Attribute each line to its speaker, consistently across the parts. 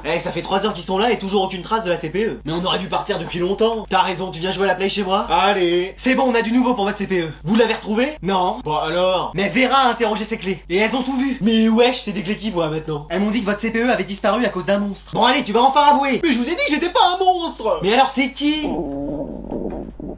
Speaker 1: Eh, ça fait 3 heures qu'ils sont là et toujours aucune trace de la CPE. Mais on aurait dû partir depuis longtemps. T'as raison, tu viens jouer à la play chez moi? Allez. C'est bon, on a du nouveau pour votre CPE. Vous l'avez retrouvé? Non. Bon alors. Mais Vera a interrogé ses clés. Et elles ont tout vu. Mais wesh, c'est des clés qui voient maintenant. Elles m'ont dit que votre CPE avait disparu à cause d'un monstre. Bon allez, tu vas enfin avouer. Mais je vous ai dit que j'étais pas un monstre. Mais alors c'est qui?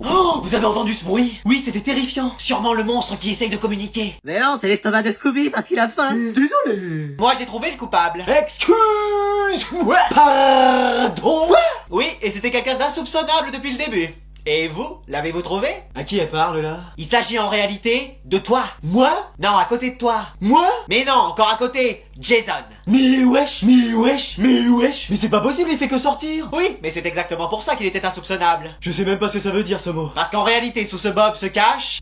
Speaker 1: Oh, vous avez entendu ce bruit? Oui, c'était terrifiant. Sûrement le monstre qui essaye de communiquer.
Speaker 2: Mais non, c'est l'estomac de Scooby parce qu'il a faim.
Speaker 1: Désolé. Moi, j'ai trouvé le coupable. Excuse-moi. Pardon. Quoi? Oui, et c'était quelqu'un d'insoupçonnable depuis le début. Et vous, l'avez-vous trouvé? À qui elle parle là? Il s'agit en réalité de toi. Moi? Non, à côté de toi. Moi? Mais non, encore à côté. Jason. Mais wesh. Mais c'est pas possible, il fait que sortir. Oui, mais c'est exactement pour ça qu'il était insoupçonnable. Je sais même pas ce que ça veut dire ce mot. Parce qu'en réalité, sous ce bob se cache...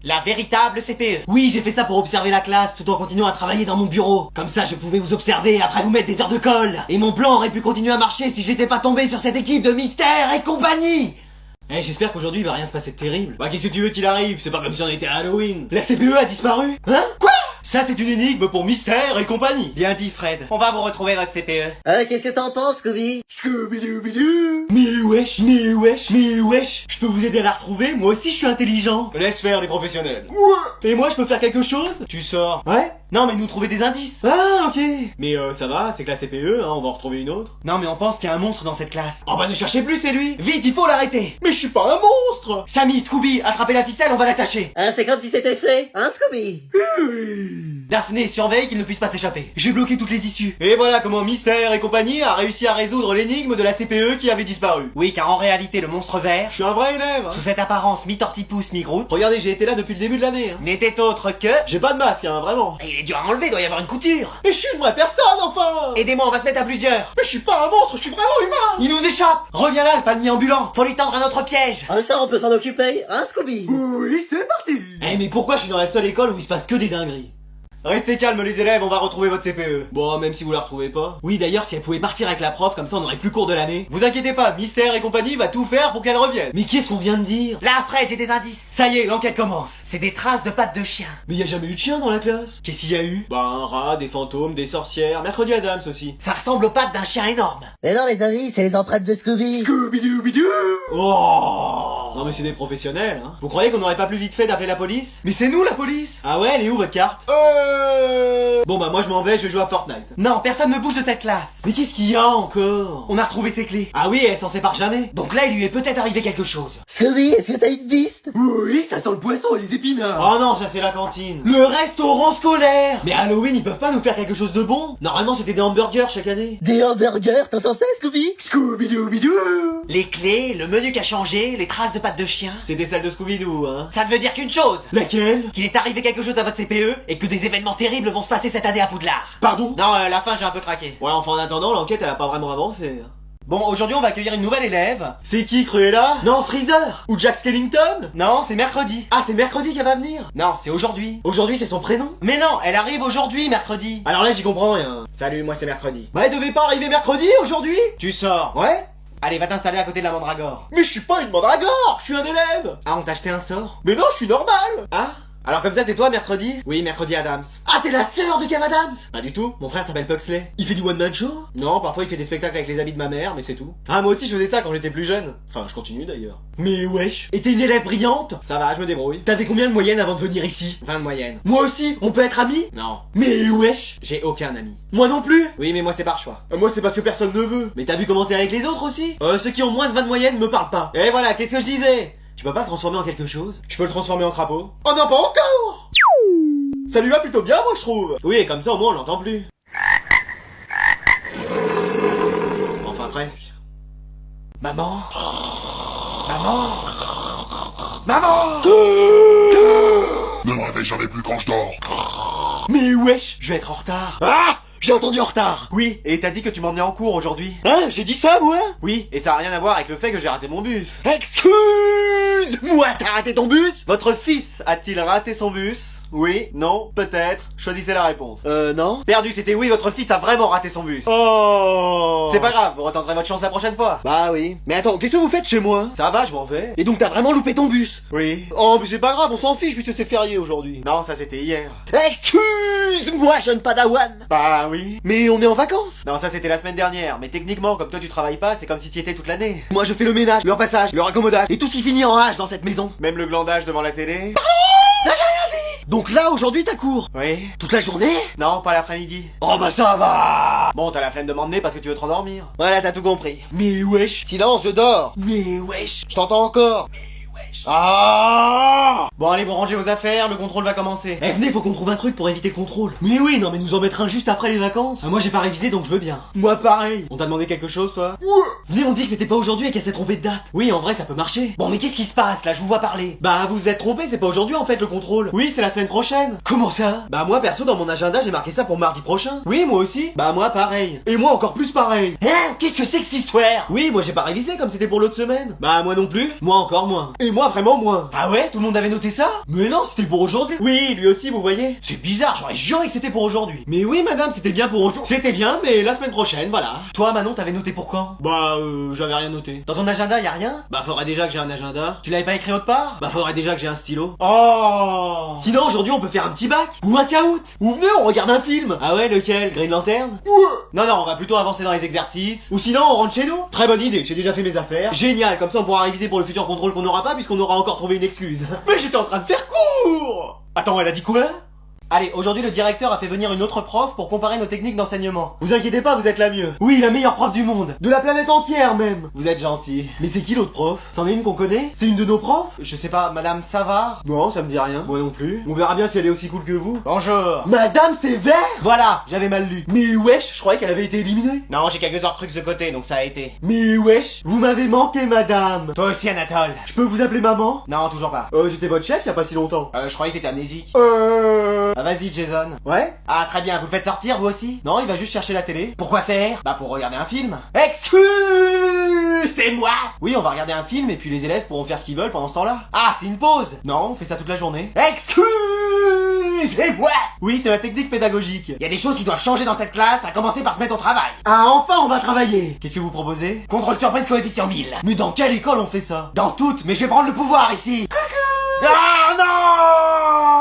Speaker 1: la véritable CPE. Oui, j'ai fait ça pour observer la classe tout en continuant à travailler dans mon bureau. Comme ça, je pouvais vous observer et après vous mettre des heures de colle. Et mon plan aurait pu continuer à marcher si j'étais pas tombé sur cette équipe de Mystère et compagnie. Eh, j'espère qu'aujourd'hui il va rien se passer de terrible. Bah, qu'est-ce que tu veux qu'il arrive? C'est pas comme si on était à Halloween. La CPE a disparu? Hein? Quoi? Ça, c'est une énigme pour Mystère et compagnie. Bien dit, Fred. On va vous retrouver votre CPE.
Speaker 2: Qu'est-ce que t'en penses, Scooby?
Speaker 1: Scooby-Doo-Bidou. Mais wesh. Je peux vous aider à la retrouver, moi aussi je suis intelligent. Laisse faire les professionnels. Ouais. Et moi je peux faire quelque chose? Tu sors. Ouais? Non mais nous trouver des indices. Ah ok. Mais ça va, c'est que la CPE, hein, on va en retrouver une autre. Non mais on pense qu'il y a un monstre dans cette classe. Oh bah ne cherchez plus, c'est lui. Vite, il faut l'arrêter. Mais je suis pas un monstre. Sammy, Scooby, attrapez la ficelle, on va l'attacher.
Speaker 2: C'est comme si c'était fait, hein, Scooby?
Speaker 1: Daphné, surveille qu'il ne puisse pas s'échapper. J'ai bloqué toutes les issues. Et voilà comment Mystère et compagnie a réussi à résoudre l'énigme de la CPE qui avait disparu. Oui, car en réalité, le monstre vert, je suis un vrai élève, sous cette apparence mi-tortipousse, mi-groute, regardez, j'ai été là depuis le début de l'année, hein, n'était autre que... J'ai pas de masque, hein, vraiment. Et il est dur à enlever, doit y avoir une couture. Mais je suis une vraie personne, enfin. Aidez-moi, on va se mettre à plusieurs. Mais je suis pas un monstre, je suis vraiment humain. Il nous échappe. Reviens là, le palmier ambulant. Faut lui tendre un autre piège.
Speaker 2: Ça, on peut s'en occuper, hein, Scooby?
Speaker 1: Oui, c'est parti. Eh, mais pourquoi je suis dans la seule école où il se passe que des dingueries? Restez calmes les élèves, on va retrouver votre CPE. Bon, même si vous la retrouvez pas. Oui, d'ailleurs, si elle pouvait partir avec la prof, comme ça on aurait plus cours de l'année. Vous inquiétez pas, Mystère et compagnie va tout faire pour qu'elle revienne. Mais qu'est-ce qu'on vient de dire? Là, Fred, j'ai des indices. Ça y est, l'enquête commence. C'est des traces de pattes de chien. Mais y a jamais eu de chien dans la classe. Qu'est-ce qu'il y a eu? Bah, un rat, des fantômes, des sorcières, Mercredi Adams aussi. Ça ressemble aux pattes d'un chien énorme.
Speaker 2: Mais non, les amis, c'est les empreintes de Scooby.
Speaker 1: Scooby-Doo-Bidou. Oh. Non mais c'est des professionnels, hein. Vous croyez qu'on aurait pas plus vite fait d'appeler la police? Mais c'est nous la police. Ah ouais, elle est où votre carte? Bon bah moi je m'en vais, je vais jouer à Fortnite. Non, personne ne bouge de cette classe. Mais qu'est-ce qu'il y a encore? On a retrouvé ses clés. Ah oui, elle s'en sépare jamais. Donc là, il lui est peut-être arrivé quelque chose.
Speaker 2: Scooby, est-ce que t'as une piste?
Speaker 1: Oui, ça sent le poisson et les épinards. Oh non, ça c'est la cantine. Le restaurant scolaire. Mais Halloween, ils peuvent pas nous faire quelque chose de bon? Normalement, c'était des hamburgers chaque année.
Speaker 2: Des hamburgers, t'entends ça, Scooby?
Speaker 1: Scooby-Doo-Bidou. Les clés, le menu qui a changé, les traces de pattes de chien. C'était celle de Scooby-Doo, hein. Ça ne veut dire qu'une chose. Laquelle? Qu'il est arrivé quelque chose à votre CPE et que des événements terribles vont se passer cette année à Poudlard. Pardon? Non, la fin, j'ai un peu craqué. Ouais, enfin en attendant, l'enquête elle a pas vraiment avancé. Bon, aujourd'hui on va accueillir une nouvelle élève. C'est qui, Cruella? Non, Freezer. Ou Jack Skellington? Non, c'est mercredi. Ah, c'est mercredi qu'elle va venir? Non, c'est aujourd'hui. Aujourd'hui, c'est son prénom? Mais non, elle arrive aujourd'hui, mercredi. Alors là, j'y comprends rien. Salut, moi c'est mercredi. Bah, elle devait pas arriver mercredi, aujourd'hui? Tu sors. Ouais? Allez, va t'installer à côté de la mandragore. Mais je suis pas une mandragore, je suis un élève. Ah, on t'a acheté un sort? Mais non, je suis normal. Ah? Alors comme ça c'est toi mercredi? Oui, mercredi Adams. Ah, t'es la sœur de Kev Adams? Pas du tout, mon frère s'appelle Pugsley. Il fait du one man show? Non, parfois il fait des spectacles avec les habits de ma mère, mais c'est tout. Ah, moi aussi je faisais ça quand j'étais plus jeune. Enfin, je continue d'ailleurs. Mais wesh, et t'es une élève brillante? Ça va, je me débrouille. T'avais combien de moyenne avant de venir ici? 20 de moyenne. Moi aussi, on peut être amis? Non. Mais wesh, j'ai aucun ami. Moi non plus? Oui, mais moi c'est par choix. Moi c'est parce que personne ne veut. Mais t'as vu comment t'es avec les autres aussi? Ceux qui ont moins de 20 de moyenne me parlent pas. Et voilà, qu'est-ce que je disais? Tu peux pas le transformer en quelque chose? Je peux le transformer en crapaud. Oh non, pas encore! Ça lui va plutôt bien, moi, je trouve. Oui, et comme ça, au moins, on l'entend plus. Enfin, presque. Maman? Maman? Maman?
Speaker 3: Ne me réveille jamais plus quand je dors.
Speaker 1: Mais wesh, je vais être en retard. Ah! J'ai entendu en retard. Oui, et t'as dit que tu m'emmenais en cours aujourd'hui. Hein? J'ai dit ça, moi? Oui, et ça a rien à voir avec le fait que j'ai raté mon bus. Excuse-moi, t'as raté ton bus? Votre fils a-t-il raté son bus? Oui, non, peut-être. Choisissez la réponse.
Speaker 2: Non.
Speaker 1: Perdu, c'était oui, votre fils a vraiment raté son bus.
Speaker 2: Oh.
Speaker 1: C'est pas grave, vous retenterez votre chance la prochaine fois.
Speaker 2: Bah oui. Mais attends, qu'est-ce que vous faites chez moi?
Speaker 1: Ça va, je m'en vais.
Speaker 2: Et donc t'as vraiment loupé ton bus?
Speaker 1: Oui.
Speaker 2: Oh, mais c'est pas grave, on s'en fiche puisque c'est férié aujourd'hui.
Speaker 1: Non, ça c'était hier.
Speaker 2: Excuse-moi, jeune padawan.
Speaker 1: Bah oui.
Speaker 2: Mais on est en vacances.
Speaker 1: Non, ça c'était la semaine dernière, mais techniquement, comme toi tu travailles pas, c'est comme si tu y étais toute l'année.
Speaker 2: Moi je fais le ménage, le repassage, le raccommodage et tout ce qui finit en H dans cette maison.
Speaker 1: Même le glandage devant la télé.
Speaker 2: Donc là, aujourd'hui, t'as cours.
Speaker 1: Oui.
Speaker 2: Toute la journée?
Speaker 1: Non, pas l'après-midi.
Speaker 2: Oh bah ça va.
Speaker 1: Bon, t'as la flemme de m'emmener parce que tu veux te rendormir.
Speaker 2: Voilà, t'as tout compris. Mais wesh. Silence, je dors. Mais wesh. Je t'entends encore. Ah.
Speaker 1: Bon, allez, vous rangez vos affaires, le contrôle va commencer.
Speaker 2: Eh venez, faut qu'on trouve un truc pour éviter le contrôle.
Speaker 1: Mais oui, non mais nous en mettre un juste après les vacances.
Speaker 2: Moi j'ai pas révisé donc je veux bien.
Speaker 1: Moi pareil. On t'a demandé quelque chose toi?
Speaker 2: Venez, on dit que c'était pas aujourd'hui et qu'elle s'est trompée de date.
Speaker 1: Oui, en vrai ça peut marcher.
Speaker 2: Bon mais qu'est-ce qui se passe là? Je vous vois parler.
Speaker 1: Bah vous vous êtes trompé, c'est pas aujourd'hui en fait le contrôle. Oui, c'est la semaine prochaine.
Speaker 2: Comment ça?
Speaker 1: Bah moi perso dans mon agenda j'ai marqué ça pour mardi prochain. Oui, moi aussi. Bah moi pareil. Et moi encore plus pareil.
Speaker 2: Hein? Qu'est-ce que c'est que cette histoire?
Speaker 1: Oui, moi j'ai pas révisé comme c'était pour l'autre semaine. Bah moi non plus.
Speaker 2: Moi encore moins.
Speaker 1: Et moi vraiment moins.
Speaker 2: Ah ouais? Tout le monde avait noté ça?
Speaker 1: Mais non, c'était pour aujourd'hui. Oui, lui aussi vous voyez.
Speaker 2: C'est bizarre, j'aurais juré que c'était pour aujourd'hui.
Speaker 1: Mais oui madame, c'était bien pour aujourd'hui. C'était bien, mais la semaine prochaine, voilà.
Speaker 2: Toi Manon, t'avais noté pour quand?
Speaker 1: Bah j'avais rien noté.
Speaker 2: Dans ton agenda y a rien?
Speaker 1: Bah faudrait déjà que j'ai un agenda.
Speaker 2: Tu l'avais pas écrit autre part?
Speaker 1: Bah faudrait déjà que j'ai un stylo.
Speaker 2: Oh.
Speaker 1: Sinon aujourd'hui on peut faire un petit bac. Ou un caout.
Speaker 2: Ou venez, on regarde un film.
Speaker 1: Ah ouais, lequel? Green Lantern? Non, on va plutôt avancer dans les exercices. Ou sinon, on rentre chez nous. Très bonne idée, j'ai déjà fait mes affaires. Génial, comme ça on pourra réviser pour le futur contrôle qu'on n'aura pas puisqu'on aura encore trouvé une excuse.
Speaker 2: Mais j'étais en train de faire cours.
Speaker 1: Attends, elle a dit quoi? Allez, aujourd'hui le directeur a fait venir une autre prof pour comparer nos techniques d'enseignement. Vous inquiétez pas, vous êtes la mieux.
Speaker 2: Oui, la meilleure prof du monde.
Speaker 1: De la planète entière même. Vous êtes gentil.
Speaker 2: Mais c'est qui l'autre prof?
Speaker 1: C'en est une qu'on connaît?
Speaker 2: C'est une de nos profs?
Speaker 1: Je sais pas, Madame Savard?
Speaker 2: Non, ça me dit rien.
Speaker 1: Moi non plus.
Speaker 2: On verra bien si elle est aussi cool que vous.
Speaker 1: Bonjour.
Speaker 2: Madame Sévère?
Speaker 1: Voilà, j'avais mal lu.
Speaker 2: Mais wesh, je croyais qu'elle avait été éliminée.
Speaker 1: Non, j'ai quelques autres trucs de côté, donc ça a été.
Speaker 2: Mais wesh, vous m'avez manqué madame.
Speaker 1: Toi aussi Anatole.
Speaker 2: Je peux vous appeler maman?
Speaker 1: Non, toujours pas.
Speaker 2: J'étais votre chef il y a pas si longtemps.
Speaker 1: Je croyais que t'étais amnésique. Ah vas-y Jason.
Speaker 2: Ouais?
Speaker 1: Ah très bien, vous le faites sortir vous aussi? Non, il va juste chercher la télé.
Speaker 2: Pourquoi faire?
Speaker 1: Bah pour regarder un film.
Speaker 2: Excusez-moi.
Speaker 1: Oui, on va regarder un film et puis les élèves pourront faire ce qu'ils veulent pendant ce temps-là. Ah, c'est une pause. Non, on fait ça toute la journée.
Speaker 2: Excusez-moi.
Speaker 1: Oui, c'est ma technique pédagogique.
Speaker 2: Il y a des choses qui doivent changer dans cette classe, à commencer par se mettre au travail.
Speaker 1: Ah, enfin on va travailler. Qu'est-ce que vous proposez?
Speaker 2: Contrôle surprise coefficient 1000.
Speaker 1: Mais dans quelle école on fait ça?
Speaker 2: Dans toutes, mais je vais prendre le pouvoir ici. Coucou.
Speaker 1: Ah non.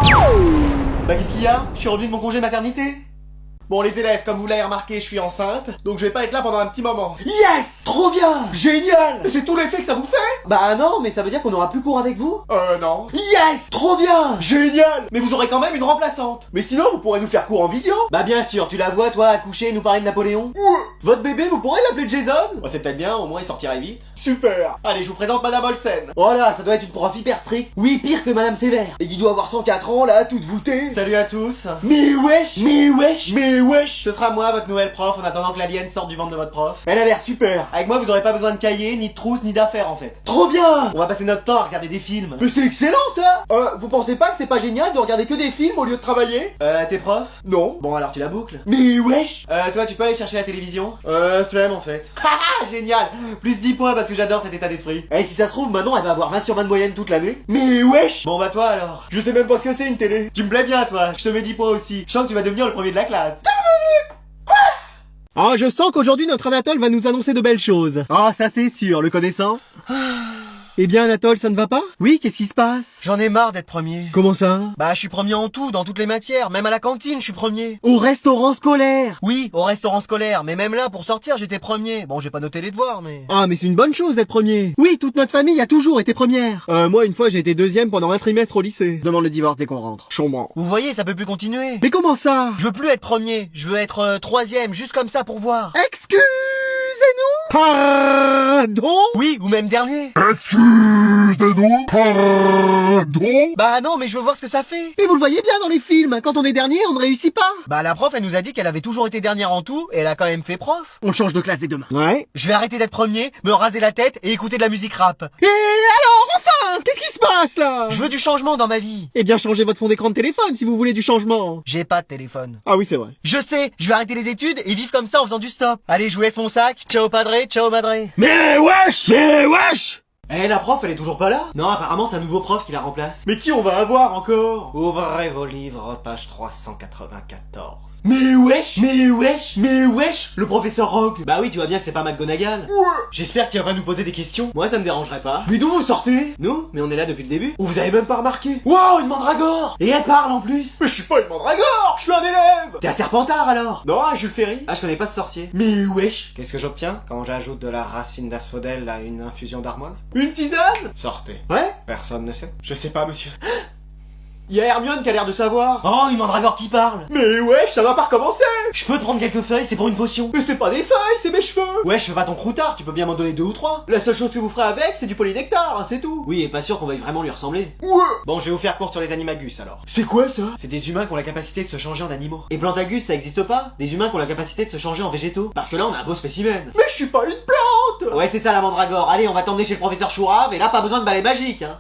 Speaker 1: Bah qu'est-ce qu'il y a? Je suis revenu de mon congé maternité. Bon les élèves, comme vous l'avez remarqué, je suis enceinte, donc je vais pas être là pendant un petit moment.
Speaker 2: Yes! Trop bien! Génial!
Speaker 1: C'est tout l'effet que ça vous fait?
Speaker 2: Bah non, mais ça veut dire qu'on aura plus cours avec vous?
Speaker 1: Non.
Speaker 2: Yes! Trop bien!
Speaker 1: Génial! Mais vous aurez quand même une remplaçante. Mais sinon, vous pourrez nous faire cours en visio.
Speaker 2: Bah bien sûr, tu la vois toi accoucher et nous parler de Napoléon?
Speaker 1: Votre bébé, vous pourrez l'appeler Jason? Bah c'est peut-être bien, au moins il sortirait vite. Super! Allez, je vous présente Madame Olsen.
Speaker 2: Oh là, ça doit être une prof hyper stricte. Oui, pire que Madame Sévère. Et qui doit avoir 104 ans là, toute voûtée.
Speaker 1: Salut à tous.
Speaker 2: Mais wesh! Mais wesh! Mais wesh!
Speaker 1: Ce sera moi, votre nouvelle prof, en attendant que l'alien sorte du ventre de votre prof.
Speaker 2: Elle a l'air super.
Speaker 1: Avec moi, vous aurez pas besoin de cahier, ni de trousse, ni d'affaires en fait.
Speaker 2: Trop bien!
Speaker 1: On va passer notre temps à regarder des films.
Speaker 2: Mais c'est excellent ça!
Speaker 1: Vous pensez pas que c'est pas génial de regarder que des films au lieu de travailler? T'es prof?
Speaker 2: Non.
Speaker 1: Bon, alors tu la boucles.
Speaker 2: Mais wesh!
Speaker 1: Toi, tu peux aller chercher la télévision? Flemme en fait. Haha, génial! Plus 10 points parce que j'adore cet état d'esprit.
Speaker 2: Eh, si ça se trouve, maintenant elle va avoir 20 sur 20 de moyenne toute l'année. Mais wesh!
Speaker 1: Bon bah toi alors.
Speaker 2: Je sais même pas ce que c'est une télé.
Speaker 1: Tu me plais bien toi, je te mets 10 points aussi. Je sens que tu vas devenir le premier de la classe.
Speaker 2: Quoi?
Speaker 1: Ah, je sens qu'aujourd'hui notre Anatole va nous annoncer de belles choses. Ah, ça c'est sûr, le connaissant. Eh bien Anatole, ça ne va pas? Oui, qu'est-ce qui se passe?
Speaker 2: J'en ai marre d'être premier.
Speaker 1: Comment ça?
Speaker 2: Bah, je suis premier en tout, dans toutes les matières, même à la cantine, je suis premier.
Speaker 1: Au restaurant scolaire?
Speaker 2: Oui, au restaurant scolaire, mais même là, pour sortir, j'étais premier. Bon, j'ai pas noté les devoirs, mais...
Speaker 1: Ah, mais c'est une bonne chose d'être premier. Oui, toute notre famille a toujours été première. Moi, une fois, j'ai été deuxième pendant un trimestre au lycée. Je demande le divorce dès qu'on rentre. Chambon.
Speaker 2: Vous voyez, ça peut plus continuer.
Speaker 1: Mais comment ça?
Speaker 2: Je veux plus être premier, je veux être troisième, juste comme ça pour voir.
Speaker 1: Excusez-nous? Pardon?
Speaker 2: Oui, ou même dernier.
Speaker 3: Excusez-nous, pardon.
Speaker 2: Bah non, mais je veux voir ce que ça fait.
Speaker 1: Mais vous le voyez bien dans les films, quand on est dernier, on ne réussit pas.
Speaker 2: Bah la prof, elle nous a dit qu'elle avait toujours été dernière en tout, et elle a quand même fait prof.
Speaker 1: On change de classe dès demain. Ouais.
Speaker 2: Je vais arrêter d'être premier, me raser la tête et écouter de la musique rap.
Speaker 1: Et alors, enfin, qu'est-ce qui se passe là?
Speaker 2: Je veux du changement dans ma vie.
Speaker 1: Eh bien, changez votre fond d'écran de téléphone si vous voulez du changement.
Speaker 2: J'ai pas de téléphone.
Speaker 1: Ah oui, c'est vrai.
Speaker 2: Je sais, je vais arrêter les études et vivre comme ça en faisant du stop. Allez, je vous laisse mon sac. Ciao padre, ciao madre.
Speaker 1: Mais wesh! Eh, la prof, elle est toujours pas là? Non, apparemment, c'est un nouveau prof qui la remplace. Mais qui on va avoir encore? Ouvrez vos livres, page 394. Mais wesh! Le professeur Rogue! Bah oui, tu vois bien que c'est pas McGonagall.
Speaker 3: Ouais.
Speaker 1: J'espère qu'il va pas nous poser des questions. Moi, ça me dérangerait pas. Mais d'où vous sortez? Nous? Mais on est là depuis le début. On vous avait même pas remarqué. Waouh, une mandragore! Et elle parle en plus.
Speaker 3: Mais je suis pas une mandragore, je suis un élève.
Speaker 1: T'es un Serpentard alors? Non, un Jules Ferry. Ah, je connais pas ce sorcier. Mais wesh! Qu'est-ce que j'obtiens quand j'ajoute de la racine d'asphodèle à une infusion d'armoise? Une tisane? Sortez. Ouais? Personne ne sait. Je sais pas, monsieur. Il y a Hermione qui a l'air de savoir. Oh, une mandragore qui parle.
Speaker 3: Mais wesh, ça va pas recommencer.
Speaker 1: Je peux te prendre quelques feuilles, c'est pour une potion.
Speaker 3: Mais c'est pas des feuilles, c'est mes cheveux.
Speaker 1: Ouais, je fais pas ton croutard, tu peux bien m'en donner 2 ou 3.
Speaker 3: La seule chose que vous ferez avec, c'est du polynectar, hein, c'est tout.
Speaker 1: Oui, et pas sûr qu'on veuille vraiment lui ressembler.
Speaker 3: Ouais.
Speaker 1: Bon, je vais vous faire court sur les animagus alors.
Speaker 3: C'est quoi ça?
Speaker 1: C'est des humains qui ont la capacité de se changer en animaux. Et plantagus, ça existe pas? Des humains qui ont la capacité de se changer en végétaux. Parce que là, on a un beau spécimen.
Speaker 3: Mais je suis pas une plante.
Speaker 1: Ouais, c'est ça la mandragore. Allez, on va t'emmener chez le professeur Chourave, et là, pas besoin de balai magique, hein.